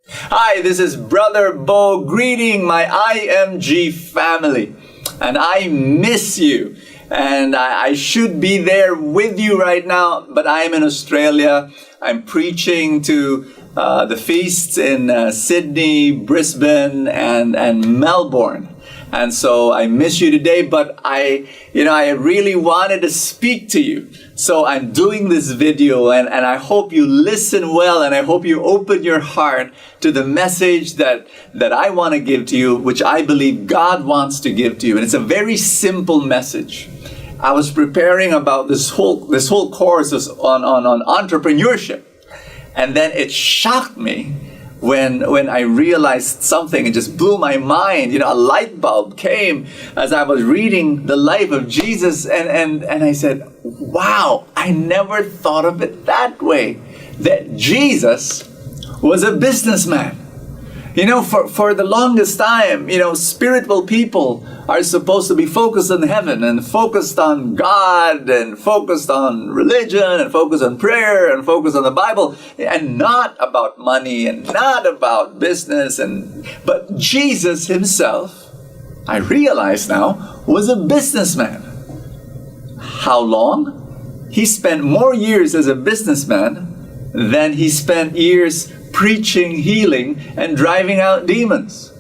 Hi, this is Brother Bo greeting my IMG family. And I miss you. And I should be there with you right now, but I'm in Australia. I'm preaching to the feasts in Sydney, Brisbane, and Melbourne. And so I miss you today, but I really wanted to speak to you. So I'm doing this video and I hope you listen well and I hope you open your heart to the message that I want to give to you, which I believe God wants to give to you. And it's a very simple message. I was preparing about this whole course on entrepreneurship. And then it shocked me when I realized something. It just blew my mind. A light bulb came as I was reading the life of Jesus, and I said, wow, I never thought of it that way, that Jesus was a businessman. For the longest time, spiritual people are supposed to be focused on heaven and focused on God and focused on religion and focused on prayer and focused on the Bible and not about money and not about business. But Jesus himself, I realize now, was a businessman. How long? He spent more years as a businessman than he spent years preaching, healing, and driving out demons.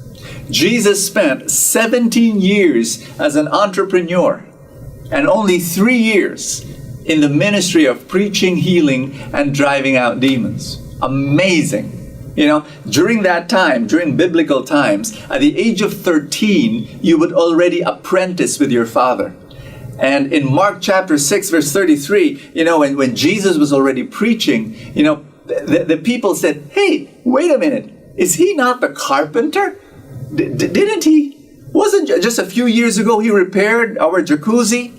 Jesus spent 17 years as an entrepreneur and only 3 years in the ministry of preaching, healing, and driving out demons. Amazing. During that time, during biblical times, at the age of 13, you would already apprentice with your father. And in Mark chapter 6, verse 33, when Jesus was already preaching, the people said, hey, wait a minute, is he not the carpenter? Didn't he? Wasn't just a few years ago he repaired our jacuzzi?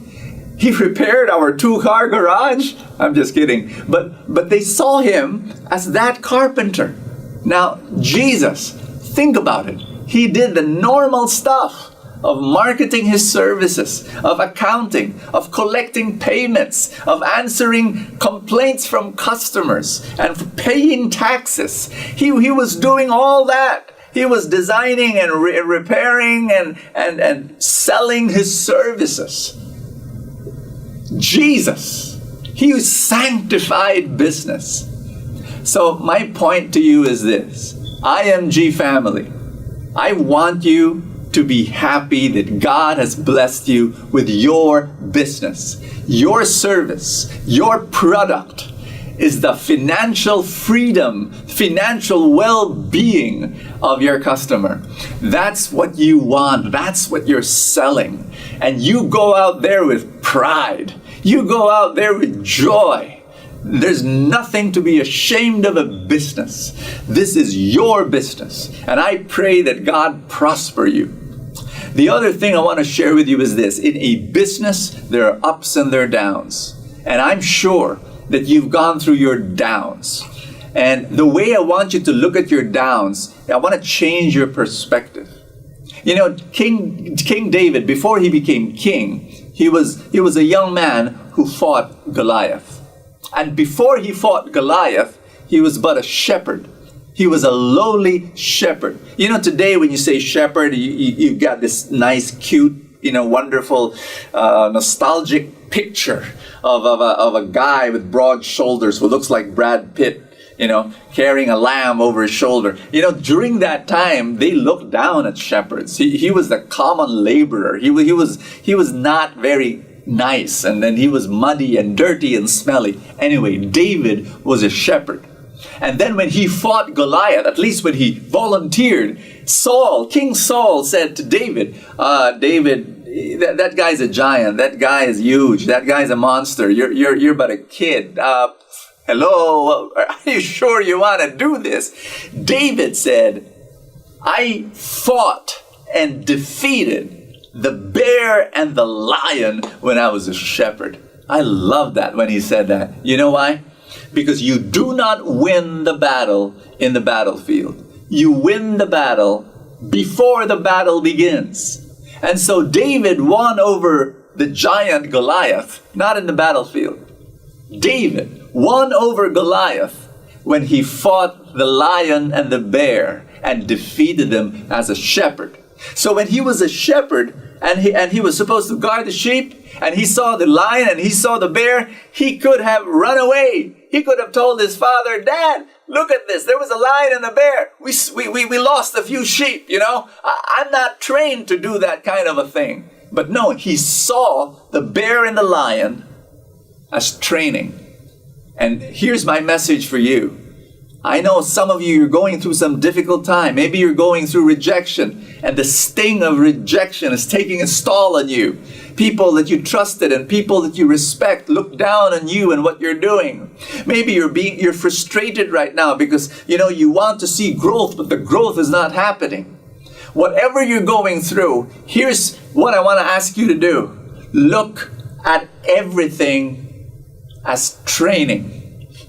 He repaired our 2-car garage? I'm just kidding. But they saw him as that carpenter. Now, Jesus, think about it. He did the normal stuff of marketing his services, of accounting, of collecting payments, of answering complaints from customers, and paying taxes. He was doing all that. He was designing and repairing and selling his services. Jesus, he sanctified business. So my point to you is this. IMG family, I want you to be happy that God has blessed you with your business. Your service, your product is the financial freedom, financial well-being of your customer. That's what you want. That's what you're selling. And you go out there with pride. You go out there with joy. There's nothing to be ashamed of a business. This is your business. And I pray that God prosper you. The other thing I want to share with you is this. In a business, there are ups and there are downs. And I'm sure that you've gone through your downs. And the way I want you to look at your downs, I want to change your perspective. King David, before he became king, he was a young man who fought Goliath. And before he fought Goliath, he was but a shepherd. He was a lowly shepherd. Today when you say shepherd, you got this nice, cute, wonderful, nostalgic picture of a guy with broad shoulders who looks like Brad Pitt, carrying a lamb over his shoulder. During that time, they looked down at shepherds. He was the common laborer. He was not very nice, and then he was muddy and dirty and smelly. Anyway, David was a shepherd. And then when he fought Goliath, at least when he volunteered, King Saul said to David, David, that guy's a giant. That guy is huge. That guy's a monster. You're but a kid. Hello, are you sure you want to do this? David said, I fought and defeated the bear and the lion when I was a shepherd. I love that when he said that. You know why? Because you do not win the battle in the battlefield. You win the battle before the battle begins. And so David won over the giant Goliath, not in the battlefield. David won over Goliath when he fought the lion and the bear and defeated them as a shepherd. So when he was a shepherd and he was supposed to guard the sheep, and he saw the lion and he saw the bear, he could have run away. He could have told his father, "Dad, look at this. There was a lion and a bear. We lost a few sheep, you know. I'm not trained to do that kind of a thing." But no, he saw the bear and the lion as training. And here's my message for you. I know some of you are going through some difficult time. Maybe you're going through rejection, and the sting of rejection is taking a toll on you. People that you trusted and people that you respect look down on you and what you're doing. Maybe you're frustrated right now because you want to see growth, but the growth is not happening. Whatever you're going through, here's what I want to ask you to do. Look at everything as training.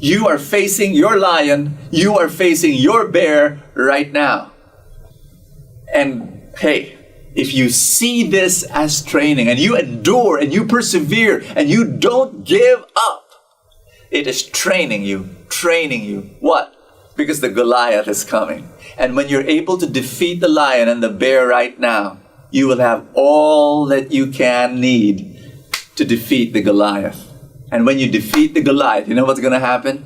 You are facing your lion, you are facing your bear right now. And hey, if you see this as training and you endure and you persevere and you don't give up, it is training you. What? Because the Goliath is coming. And when you're able to defeat the lion and the bear right now, you will have all that you can need to defeat the Goliath. And when you defeat the Goliath, you know what's going to happen?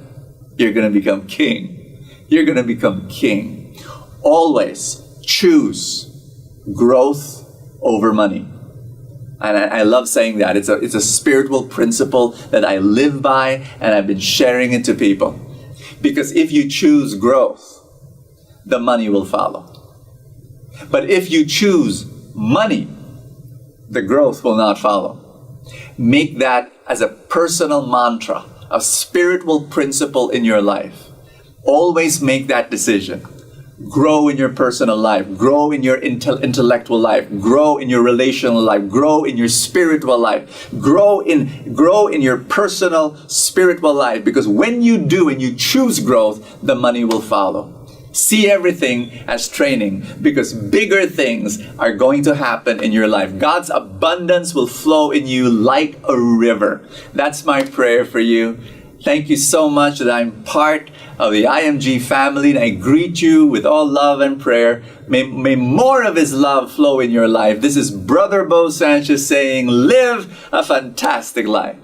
You're going to become king. You're going to become king. Always choose growth over money. And I love saying that. It's a spiritual principle that I live by, and I've been sharing it to people. Because if you choose growth, the money will follow. But if you choose money, the growth will not follow. Make that as a personal mantra, a spiritual principle in your life. Always make that decision. Grow in your personal life. Grow in your intellectual life. Grow in your relational life. Grow in your spiritual life. Grow in your personal spiritual life. Because when you do and you choose growth, the money will follow. See everything as training, because bigger things are going to happen in your life. God's abundance will flow in you like a river. That's my prayer for you. Thank you so much that I'm part of the IMG family, and I greet you with all love and prayer. May more of His love flow in your life. This is Brother Bo Sanchez saying, live a fantastic life.